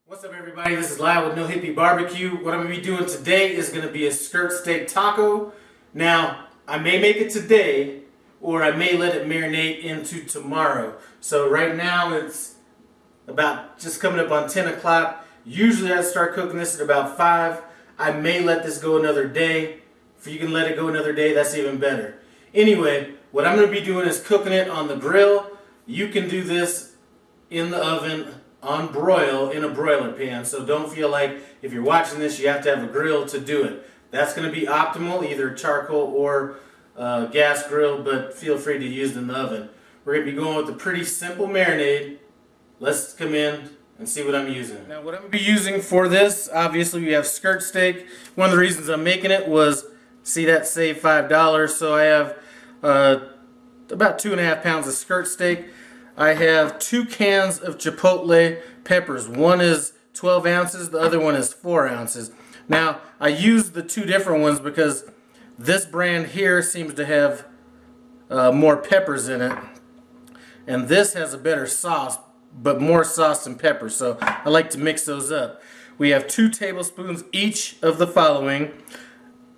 What's up, everybody? This is Lyle with No Hippie Barbecue. What I'm going to be doing today is going to be a skirt steak taco. Now, I may make it today, or I may let it marinate into tomorrow. So right now it's about just coming up on 10 o'clock. Usually I start cooking this at about 5. I may let this go another day. If you can let it go another day, that's even better. Anyway, what I'm going to be doing is cooking it on the grill. You can do this in the oven on broil in a broiler pan, so don't feel like if you're watching this you have to have a grill to do it. That's going to be optimal, either charcoal or gas grill, but feel free to use it in the oven. We're going to be going with a pretty simple marinade. Let's come in and see what I'm using. Now, what I'm going to be using for this, obviously we have skirt steak. One of the reasons I'm making it was, see that, save $5, so I have about 2.5 pounds of skirt steak. I have 2 cans of chipotle peppers. One is 12 ounces, the other one is 4 ounces. Now, I use the 2 different ones because this brand here seems to have more peppers in it. And this has a better sauce, but more sauce than pepper. So I like to mix those up. We have 2 tablespoons each of the following.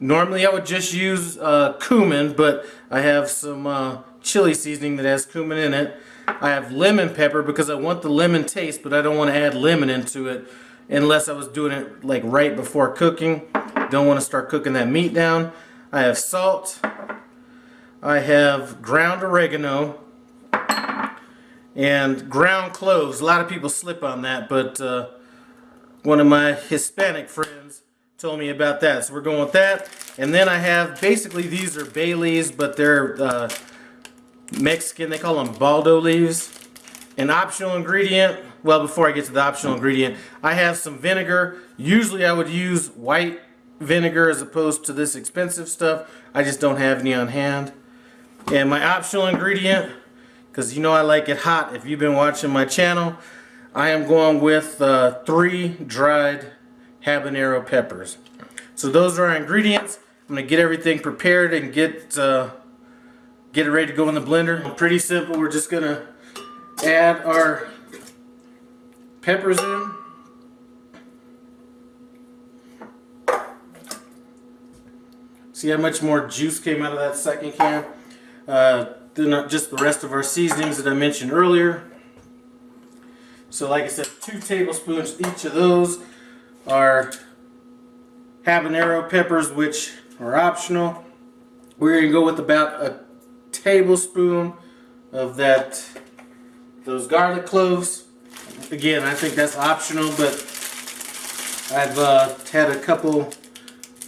Normally I would just use cumin, but I have some chili seasoning that has cumin in it. I have lemon pepper because I want the lemon taste, but I don't want to add lemon into it unless I was doing it like right before cooking. Don't want to start cooking that meat down. I have salt. I have ground oregano and ground cloves. A lot of people slip on that, but one of my Hispanic friends told me about that, so we're going with that. And then I have, basically these are bay leaves, but they're Mexican, they call them baldo leaves. An optional ingredient, well, before I get to the optional ingredient, I have some vinegar. Usually I would use white vinegar as opposed to this expensive stuff. I just don't have any on hand. And my optional ingredient, because you know I like it hot if you've been watching my channel, I am going with 3 dried habanero peppers. So those are our ingredients. I'm going to get everything prepared and get it ready to go in the blender. Pretty simple. We're just going to add our peppers in. See how much more juice came out of that second can? Then just the rest of our seasonings that I mentioned earlier. So like I said, 2 tablespoons each of those are habanero peppers, which are optional. We're going to go with about a tablespoon of those garlic cloves. Again, I think that's optional, but I've had a couple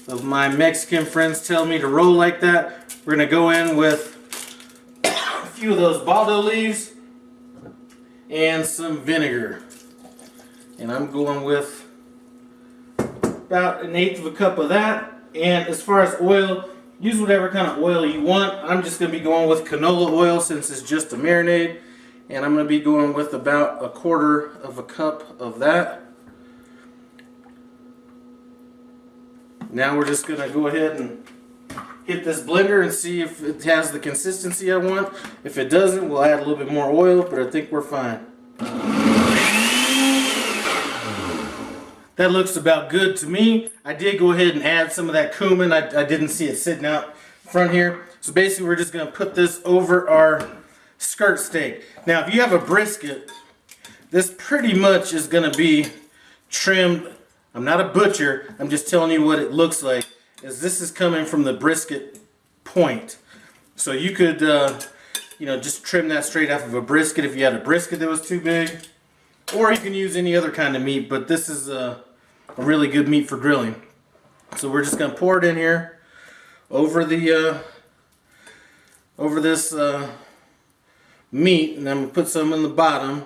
of my Mexican friends tell me to roll like that. We're going to go in with a few of those baldo leaves and some vinegar. And I'm going with about 1/8 cup of that. And as far as oil, use whatever kind of oil you want. I'm just going to be going with canola oil since it's just a marinade. And I'm going to be going with about 1/4 cup of that. Now we're just going to go ahead and hit this blender and see if it has the consistency I want. If it doesn't, we'll add a little bit more oil, but I think we're fine. That looks about good to me. I did go ahead and add some of that cumin. I didn't see it sitting out front here. So basically we're just going to put this over our skirt steak. Now if you have a brisket, this pretty much is going to be trimmed. I'm not a butcher. I'm just telling you what it looks like. As this is coming from the brisket point. So you could just trim that straight off of a brisket if you had a brisket that was too big. Or you can use any other kind of meat, but this is a really good meat for grilling. So we're just going to pour it in here over the over this meat, and I'm going to put some in the bottom.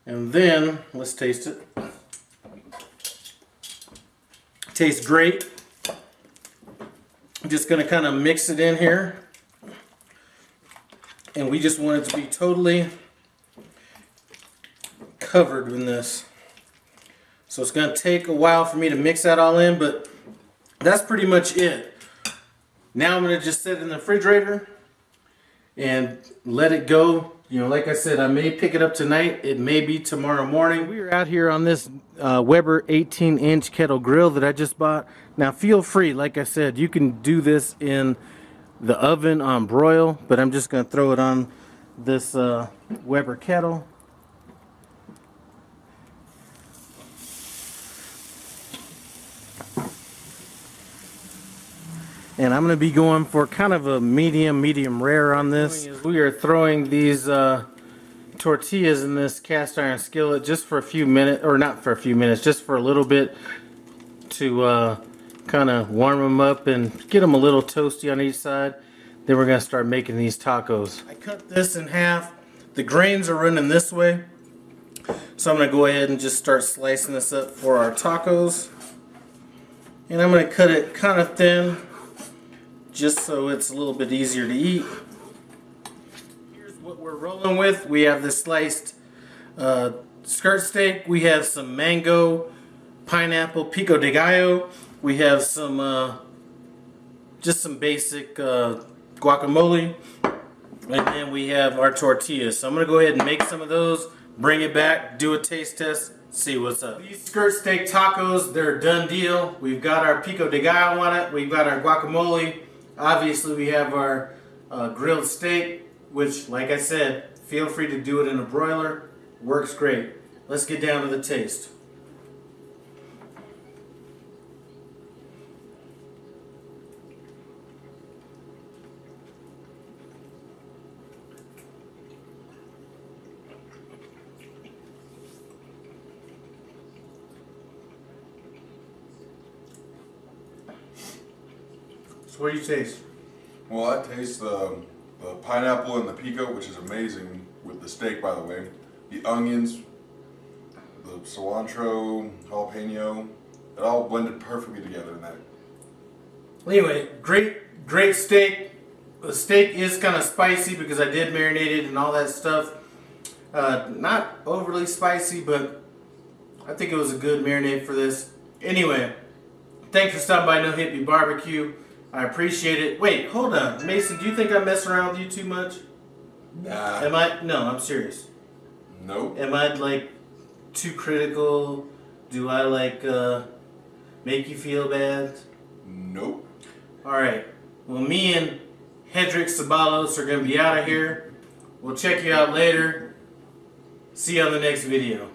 And then let's taste it. Tastes great. I'm just going to kind of mix it in here. And we just want it to be totally covered in this. So it's going to take a while for me to mix that all in, but that's pretty much it. Now I'm gonna just set it in the refrigerator and let it go. You know, like I said, I may pick it up tonight. It may be tomorrow morning. We are out here on this Weber 18-inch kettle grill that I just bought. Now feel free, like I said, you can do this in the oven on broil, but I'm just gonna throw it on this Weber kettle. And I'm going to be going for kind of a medium rare on this. We are throwing these tortillas in this cast iron skillet just for a few minutes, or not for a few minutes, just for a little bit to kind of warm them up and get them a little toasty on each side. Then we're going to start making these tacos. I cut this in half. The grains are running this way. So I'm going to go ahead and just start slicing this up for our tacos. And I'm going to cut it kind of thin, just so it's a little bit easier to eat. Here's what we're rolling with. We have this sliced skirt steak. We have some mango, pineapple, pico de gallo. We have some, just some basic guacamole. And then we have our tortillas. So I'm going to go ahead and make some of those, bring it back, do a taste test, see what's up. These skirt steak tacos, they're a done deal. We've got our pico de gallo on it. We've got our guacamole. Obviously, we have our grilled steak, which, like I said, feel free to do it in a broiler. Works great. Let's get down to the taste. So what do you taste? Well, I taste the pineapple and the pico, which is amazing with the steak, by the way. The onions, the cilantro, jalapeno, it all blended perfectly together in that. Anyway, great steak. The steak is kind of spicy because I did marinate it and all that stuff. Not overly spicy, but I think it was a good marinade for this. Anyway, thanks for stopping by No Hippie Barbecue. I appreciate it. Wait, hold on. Mason, do you think I'm messing around with you too much? Nah. Am I? No, I'm serious. Nope. Am I like too critical? Do I like make you feel bad? Nope. Alright. Well, me and Hedrick Sabalos are going to be out of here. We'll check you out later. See you on the next video.